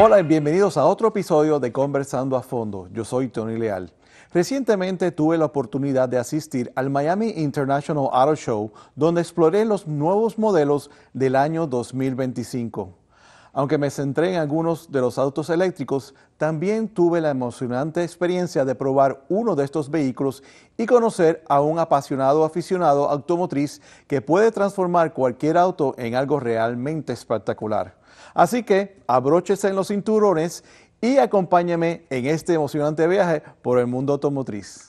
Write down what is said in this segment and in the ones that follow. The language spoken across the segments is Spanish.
Hola y bienvenidos a otro episodio de Conversando a Fondo. Yo soy Tony Leal. Recientemente tuve la oportunidad de asistir al Miami International Auto Show, donde exploré los nuevos modelos del año 2025. Aunque me centré en algunos de los autos eléctricos, también tuve la emocionante experiencia de probar uno de estos vehículos y conocer a un apasionado aficionado automotriz que puede transformar cualquier auto en algo realmente espectacular. Así que abróchese en los cinturones y acompáñame en este emocionante viaje por el mundo automotriz.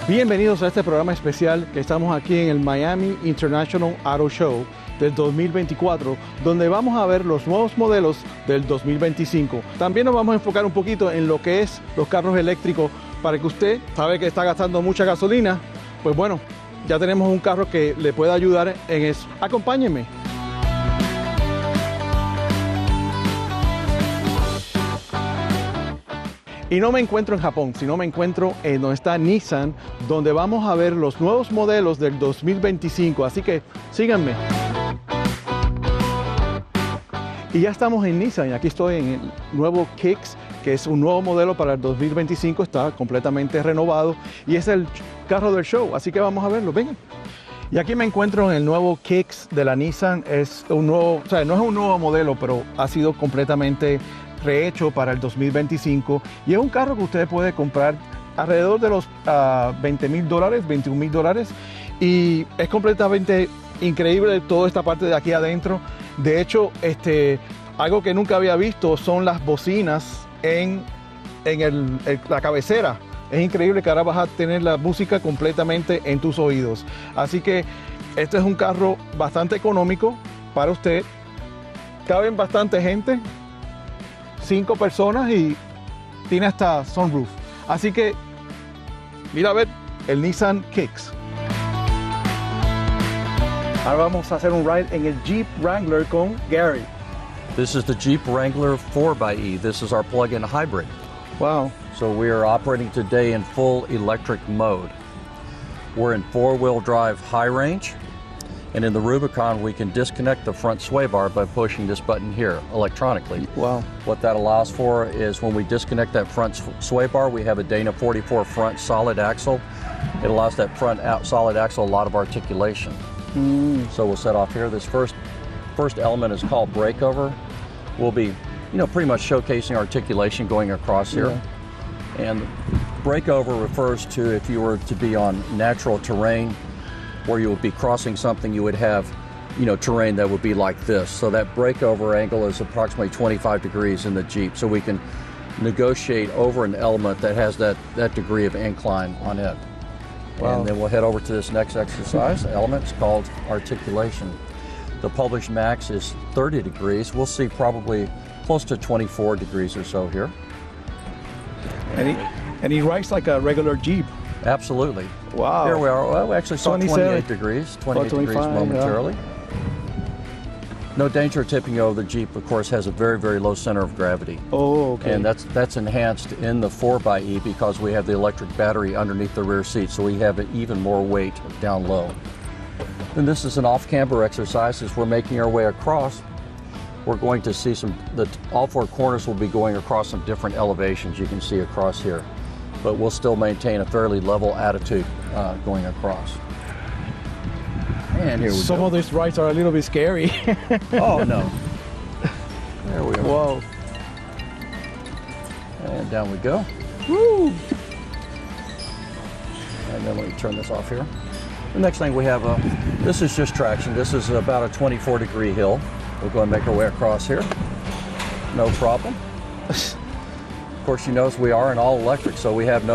Bienvenidos a este programa especial que estamos aquí en el Miami International Auto Show del 2024, donde vamos a ver los nuevos modelos del 2025. También nos vamos a enfocar un poquito en lo que es los carros eléctricos para que usted sabe que está gastando mucha gasolina. Pues bueno, ya tenemos un carro que le puede ayudar en eso. Acompáñenme. Y no me encuentro en Japón, sino me encuentro en donde está Nissan, donde vamos a ver los nuevos modelos del 2025. Así que síganme. Y ya estamos en Nissan y aquí estoy en el nuevo Kicks, que es un nuevo modelo para el 2025. Está completamente renovado y es el carro del show. Así que vamos a verlo, vengan. Y aquí me encuentro en el nuevo Kicks de la Nissan. Es un nuevo, o sea, no es un nuevo modelo, pero ha sido completamente rehecho para el 2025 y es un carro que usted puede comprar alrededor de los $20,000, $21,000 y es completamente increíble toda esta parte de aquí adentro. De hecho, algo que nunca había visto son las bocinas en la cabecera. Es increíble que ahora vas a tener la música completamente en tus oídos. Así que este es un carro bastante económico para usted. Caben bastante gente. 5 personas y tiene hasta sunroof. Así que mira a ver el Nissan Kicks. Ahora vamos a hacer un ride en el Jeep Wrangler con Gary. This is the Jeep Wrangler 4xe. This is our plug-in hybrid. Wow. So we are operating today in full electric mode. We're in 4-wheel drive high range. And in the Rubicon, we can disconnect the front sway bar by pushing this button here electronically. Wow. What that allows for is when we disconnect that front sway bar, we have a Dana 44 front solid axle. It allows that front solid axle a lot of articulation. So we'll set off here. This first element is called breakover. We'll be, pretty much showcasing articulation going across here. Yeah. And breakover refers to if you were to be on natural terrain, where you would be crossing something, you would have, terrain that would be like this. So that breakover angle is approximately 25 degrees in the Jeep. So we can negotiate over an element that has that degree of incline on it. Wow. And then we'll head over to this next exercise element. It's called articulation. The published max is 30 degrees. We'll see probably close to 24 degrees or so here. And he rides like a regular Jeep. Absolutely. Wow. Here we are. Well, we actually saw 28 degrees, 28 degrees momentarily. No danger of tipping over. The Jeep, of course, has a very, very low center of gravity. Oh, okay. And that's enhanced in the 4xe because we have the electric battery underneath the rear seat, so we have even more weight down low. And this is an off-camber exercise. As we're making our way across, we're going to see all four corners will be going across some different elevations you can see across here. But we'll still maintain a fairly level attitude going across. And here we go. Some of these rides are a little bit scary. Oh, no. There we are. Whoa. And down we go. Woo! And then let me turn this off here. The next thing we have, this is just traction. This is about a 24-degree hill. We'll go and make our way across here. No problem. Of course, you notice we are an all-electric, so we have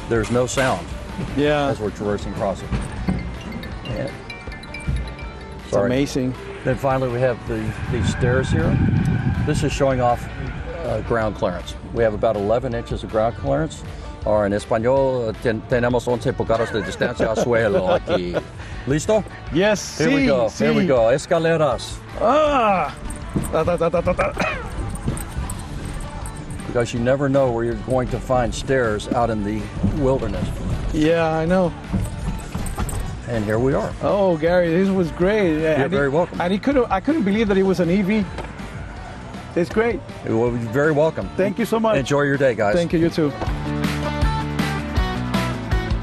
there's no sound as we're traversing across it. And, it's amazing. Then finally we have these stairs here. This is showing off ground clearance. We have about 11 inches of ground clearance. Or en español, tenemos 11 pulgadas de distancia al suelo aquí. ¿Listo? Yes. Here we go. Here we go. Escaleras. Ah! Ta, ta, ta, ta, ta, ta. Because you never know where you're going to find stairs out in the wilderness. Yeah, I know. And here we are. Oh, Gary, this was great. You're very welcome. And I couldn't believe that it was an EV. It's great. Well, you're very welcome. Thank you so much. Enjoy your day, guys. Thank you, you too.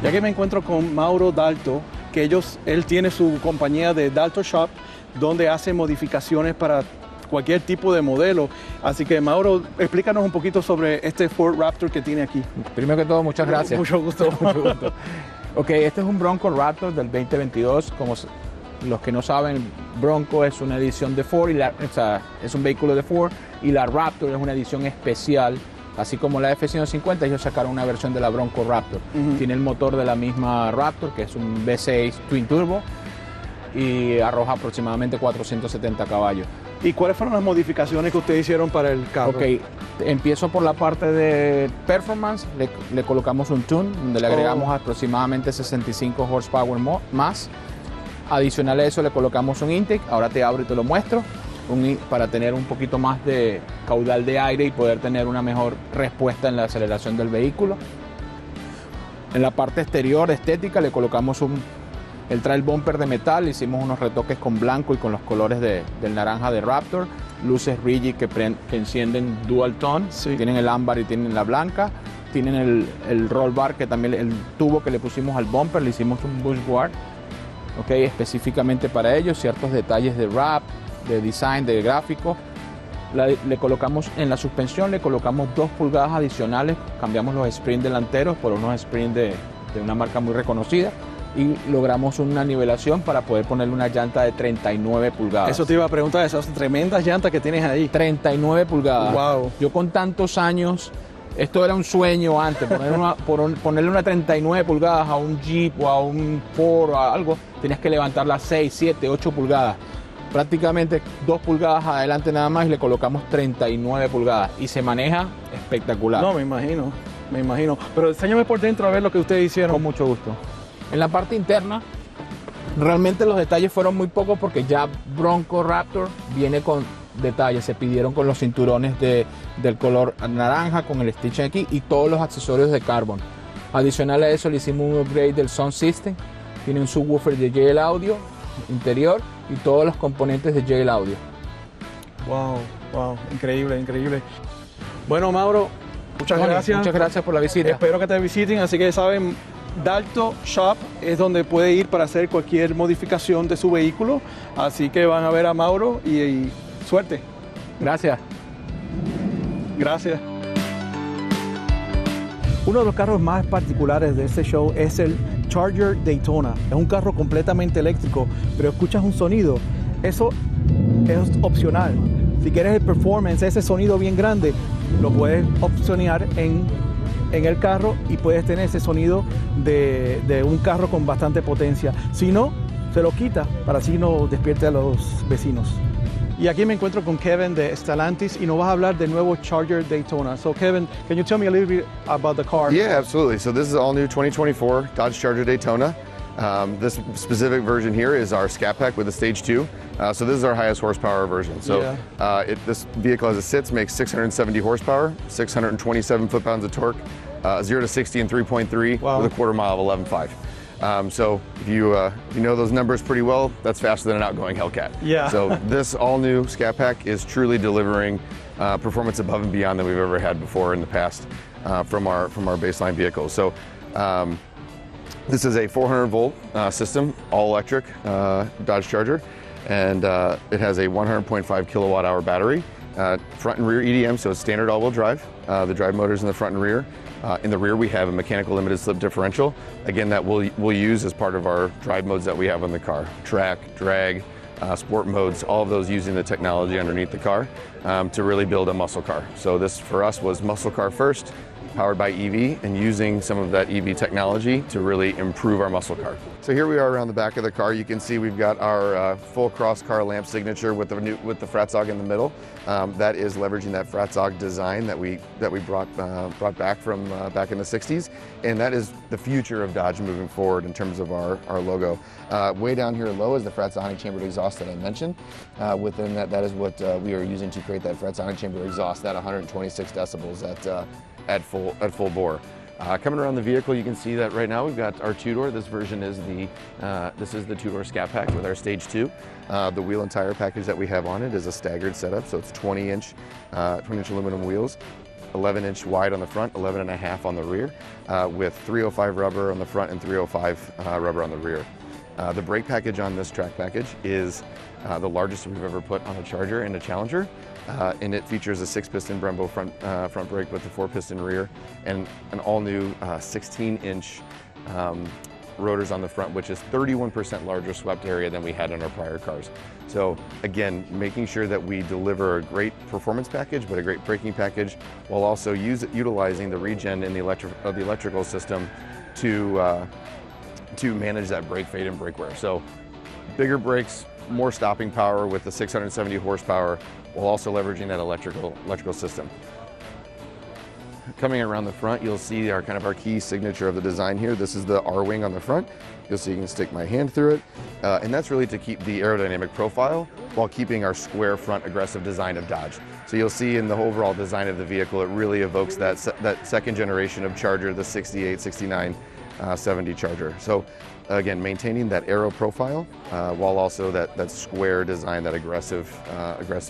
Ya que me encuentro con Mauro Dalto, que él tiene su compañía de Dalto Shop, donde hace modificaciones para cualquier tipo de modelo. Así que, Mauro, explícanos un poquito sobre este Ford Raptor que tiene aquí. Primero que todo, muchas gracias. Mucho gusto. Mucho gusto. Ok, este es un Bronco Raptor del 2022. Como los que no saben, Bronco es una edición de Ford, es un vehículo de Ford, y la Raptor es una edición especial. Así como la F-150, ellos sacaron una versión de la Bronco Raptor. Tiene el motor de la misma Raptor, que es un V6 Twin Turbo, y arroja aproximadamente 470 caballos. ¿Y cuáles fueron las modificaciones que ustedes hicieron para el carro? Ok, empiezo por la parte de performance. Le colocamos un tune, donde le agregamos aproximadamente 65 horsepower más. Adicional a eso le colocamos un intake. Ahora te abro y te lo muestro. Para tener un poquito más de caudal de aire y poder tener una mejor respuesta en la aceleración del vehículo. En la parte exterior estética le colocamos él trae el bumper de metal, hicimos unos retoques con blanco y con los colores del naranja de Raptor, luces Rigid que encienden dual tone, sí. Tienen el ámbar y tienen la blanca, tienen el roll bar, que también el tubo que le pusimos al bumper, le hicimos un bush guard, okay, específicamente para ellos, ciertos detalles de wrap, de design, de gráfico. Le colocamos en la suspensión, le colocamos 2 pulgadas adicionales, cambiamos los springs delanteros por unos springs de una marca muy reconocida y logramos una nivelación para poder ponerle una llanta de 39 pulgadas. Eso te iba a preguntar, esas tremendas llantas que tienes ahí. 39 pulgadas. Wow. Yo con tantos años, esto era un sueño antes, ponerle una 39 pulgadas a un Jeep o a un Ford o a algo, tenías que levantarla 6, 7, 8 pulgadas. Prácticamente 2 pulgadas adelante nada más y le colocamos 39 pulgadas y se maneja espectacular. No, me imagino. Pero enséñame por dentro a ver lo que ustedes hicieron. Con mucho gusto. En la parte interna, realmente los detalles fueron muy pocos porque ya Bronco Raptor viene con detalles. Se pidieron con los cinturones del color naranja, con el stitch aquí y todos los accesorios de carbon. Adicional a eso le hicimos un upgrade del sound system. Tiene un subwoofer de JL Audio interior y todos los componentes de JL Audio. Wow, increíble. Bueno, Mauro, muchas gracias. Muchas gracias por la visita. Espero que te visiten, así que saben, Dalto Shop es donde puede ir para hacer cualquier modificación de su vehículo, así que van a ver a Mauro y suerte. Gracias. Uno de los carros más particulares de este show es el Charger Daytona. Es un carro completamente eléctrico, pero escuchas un sonido. Eso es opcional. Si quieres el performance, ese sonido bien grande, lo puedes opcionar en el carro y puedes tener ese sonido de un carro con bastante potencia. Si no, se lo quita para así no despierte a los vecinos. Y aquí me encuentro con Kevin de Stellantis y nos vas a hablar del nuevo Charger Daytona. So Kevin, can you tell me a little bit about the car? Yeah, absolutely. So this is all new 2024 Dodge Charger Daytona. This specific version here is our Scat Pack with a Stage 2. So this is our highest horsepower version. So this vehicle as it sits makes 670 horsepower, 627 foot-pounds of torque, 0 to 60 in 3.3 with a quarter mile of 11.5. So if you know those numbers pretty well, that's faster than an outgoing Hellcat. Yeah. So this all-new Scat Pack is truly delivering performance above and beyond than we've ever had before in the past from our baseline vehicles. So this is a 400-volt system, all-electric Dodge Charger, and it has a 100.5 kilowatt-hour battery, front and rear EDM, so it's standard all-wheel drive. The drive motor's in the front and rear. In the rear, we have a mechanical limited slip differential. Again, that we'll use as part of our drive modes that we have on the car. Track, drag, sport modes, all of those using the technology underneath the car to really build a muscle car. So this, for us, was muscle car first, powered by EV, and using some of that EV technology to really improve our muscle car. So here we are around the back of the car. You can see we've got our full cross-car lamp signature with the Fratzog in the middle. That is leveraging that Fratzog design that we brought back from back in the 60s, and that is the future of Dodge moving forward in terms of our logo. Way down here low is the Fratzonic chambered exhaust that I mentioned. Within that is what we are using to create that Fratzonic chambered exhaust, that 126 decibels at full bore. Coming around the vehicle, you can see that right now we've got our two-door. This version is the two-door Scat Pack with our Stage 2. The wheel and tire package that we have on it is a staggered setup, so it's 20-inch aluminum wheels, 11-inch wide on the front, 11.5 on the rear, with 305 rubber on the front and 305 rubber on the rear. The brake package on this track package is the largest we've ever put on a Charger and a Challenger, and it features a 6-piston Brembo front brake with a 4-piston rear, and an all-new 16-inch rotors on the front, which is 31% larger swept area than we had in our prior cars. So again, making sure that we deliver a great performance package, but a great braking package, while also utilizing the regen in the electrical system to manage that brake fade and brake wear. So bigger brakes, more stopping power with the 670 horsepower, while also leveraging that electrical system. Coming around the front, you'll see our key signature of the design here. This is the R-wing on the front. You'll see you can stick my hand through it. And that's really to keep the aerodynamic profile while keeping our square front aggressive design of Dodge. So you'll see in the overall design of the vehicle, it really evokes that second generation of Charger, the 68, 69, 70 Charger. So again, maintaining that aero profile while also that square design, that aggressive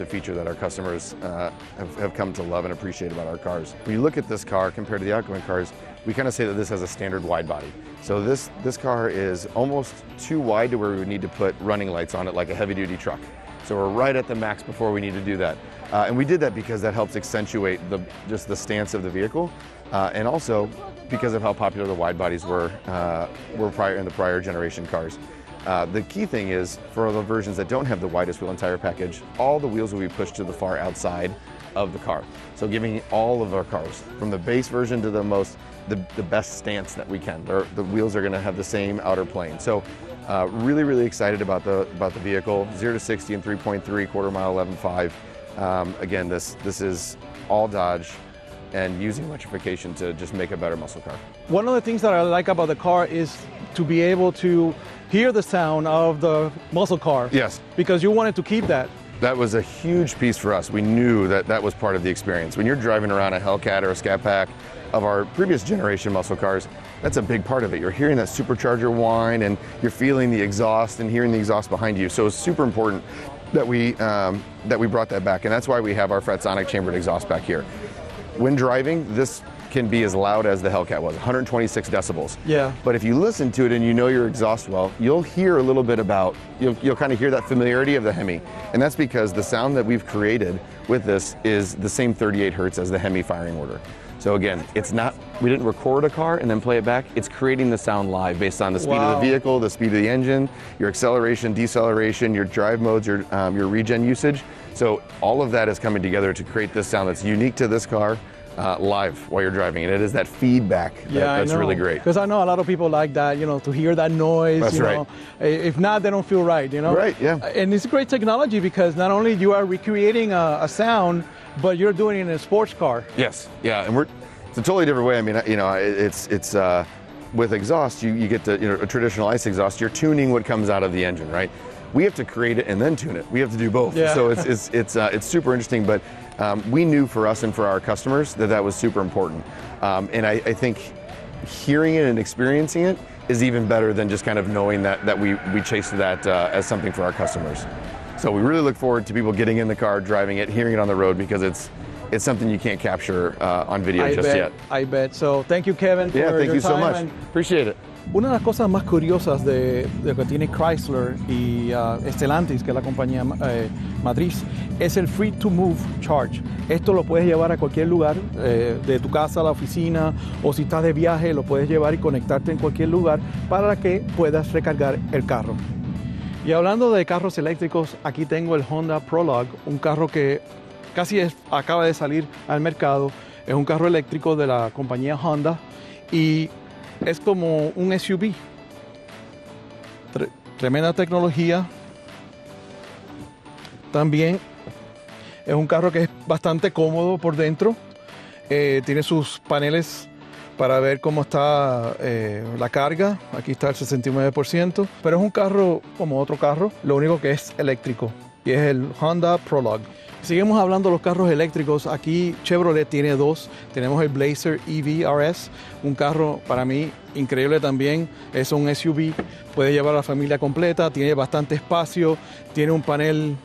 feature that our customers have come to love and appreciate about our cars. When you look at this car compared to the outgoing cars, we kind of say that this has a standard wide body. So this car is almost too wide to where we would need to put running lights on it like a heavy duty truck. So we're right at the max before we need to do that. And we did that because that helps accentuate just the stance of the vehicle, and also because of how popular the wide bodies were in the prior generation cars. The key thing is, for the versions that don't have the widest wheel and tire package, all the wheels will be pushed to the far outside of the car. So giving all of our cars, from the base version to the best stance that we can. The wheels are going to have the same outer plane. So really excited about the vehicle. 0 to 60 in 3.3, quarter mile 11.5. Again, this is all Dodge, and using electrification to just make a better muscle car. One of the things that I like about the car is to be able to hear the sound of the muscle car. Yes. Because you wanted to keep that. That was a huge piece for us. We knew that was part of the experience. When you're driving around a Hellcat or a Scat Pack of our previous generation muscle cars, that's a big part of it. You're hearing that supercharger whine, and you're feeling the exhaust and hearing the exhaust behind you. So it's super important that we brought that back, and that's why we have our Fratzonic chambered exhaust back here. When driving, this can be as loud as the Hellcat was, 126 decibels. Yeah. But if you listen to it and you know your exhaust well, you'll hear a little bit you'll kind of hear that familiarity of the Hemi. And that's because the sound that we've created with this is the same 38 hertz as the Hemi firing order. So again, we didn't record a car and then play it back. It's creating the sound live based on the speed of the vehicle, the speed of the engine, your acceleration, deceleration, your drive modes, your regen usage. So all of that is coming together to create this sound that's unique to this car live while you're driving. And it is that feedback that's really great. Because I know a lot of people like that, to hear that noise. That's right. If not, they don't feel right, Right, yeah. And it's great technology because not only you are recreating a sound, but you're doing it in a sports car. Yes, yeah, and it's a totally different way. I mean, it's with exhaust, you get to, a traditional ICE exhaust, you're tuning what comes out of the engine, right? We have to create it and then tune it. We have to do both. Yeah. So it's super interesting, but we knew for us and for our customers that was super important. And I think hearing it and experiencing it is even better than just kind of knowing that we chase that as something for our customers. So we really look forward to people getting in the car, driving it, hearing it on the road, because it's something you can't capture on video yet. I bet. So thank you, Kevin, for Yeah, thank your you so time much. and Appreciate it. una de las cosas más curiosas de que tiene Chrysler y Stellantis, que es la compañía matriz, es el Free to Move Charge. Esto lo puedes llevar a cualquier lugar, de tu casa a la oficina, o si estás de viaje lo puedes llevar y conectarte en cualquier lugar para que puedas recargar el carro. Y hablando de carros eléctricos, aquí tengo el Honda Prologue, un carro que casi acaba de salir al mercado. Es un carro eléctrico de la compañía Honda y es como un SUV. Tremenda tecnología. También es un carro que es bastante cómodo por dentro. Tiene sus paneles para ver cómo está la carga. Aquí está el 69%. Pero es un carro como otro carro, lo único que es eléctrico. Y es el Honda Prologue. Seguimos hablando de los carros eléctricos. Aquí Chevrolet tiene dos. Tenemos el Blazer EV RS, un carro para mí increíble también. Es un SUV, puede llevar a la familia completa, tiene bastante espacio, tiene un panel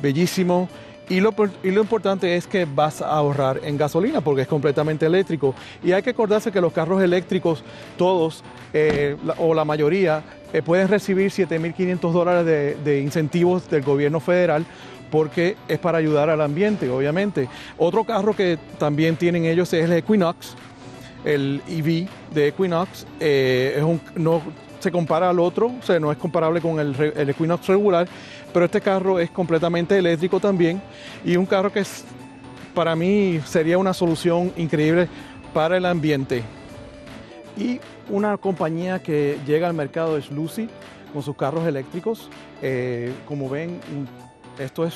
bellísimo. Y lo importante es que vas a ahorrar en gasolina porque es completamente eléctrico. Y hay que acordarse que los carros eléctricos, todos o la mayoría, pueden recibir $7,500 de incentivos del gobierno federal, porque es para ayudar al ambiente, obviamente. Otro carro que también tienen ellos es el Equinox, el EV de Equinox. No se compara al otro, o sea, no es comparable con el Equinox regular, pero este carro es completamente eléctrico también, y un carro que para mí sería una solución increíble para el ambiente. Y una compañía que llega al mercado es Lucid, con sus carros eléctricos. Como ven, esto es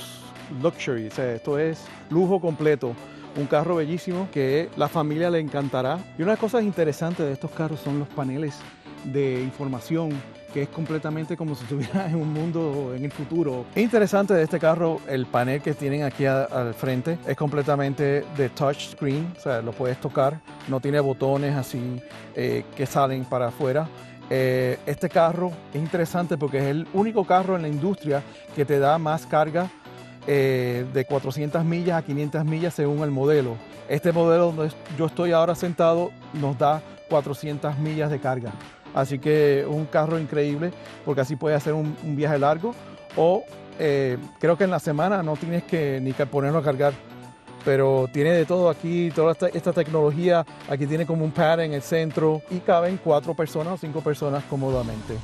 luxury, o sea, esto es lujo completo. Un carro bellísimo que la familia le encantará. Y una de las cosas interesantes de estos carros son los paneles de información, que es completamente como si estuvieras en un mundo en el futuro. Es interesante de este carro, el panel que tienen aquí al frente es completamente de touch screen, o sea, lo puedes tocar, no tiene botones así que salen para afuera. Este carro es interesante porque es el único carro en la industria que te da más carga, de 400 millas a 500 millas según el modelo. Este modelo donde yo estoy ahora sentado nos da 400 millas de carga. Así que es un carro increíble porque así puedes hacer un viaje largo, o creo que en la semana no tienes ni que ponerlo a cargar. Pero tiene de todo aquí, toda esta tecnología. Aquí tiene como un pad en el centro y caben 4 personas o 5 personas cómodamente.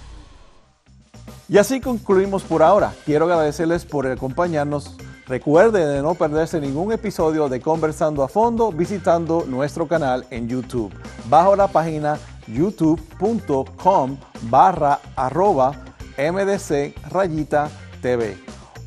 Y así concluimos por ahora. Quiero agradecerles por acompañarnos. Recuerden de no perderse ningún episodio de Conversando a Fondo visitando nuestro canal en YouTube, bajo la página youtube.com/MDC_TV,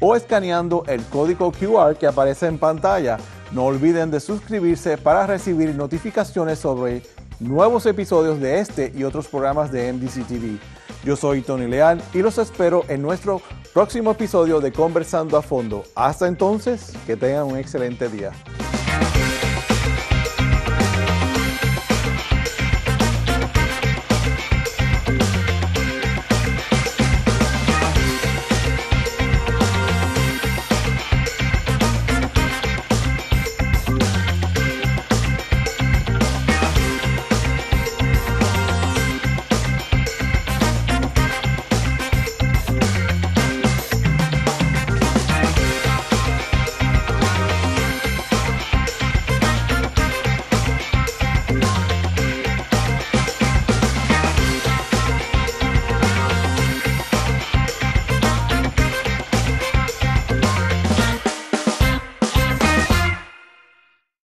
o escaneando el código QR que aparece en pantalla. No olviden de suscribirse para recibir notificaciones sobre nuevos episodios de este y otros programas de MDC TV. Yo soy Tony Leal y los espero en nuestro próximo episodio de Conversando a Fondo. Hasta entonces, que tengan un excelente día.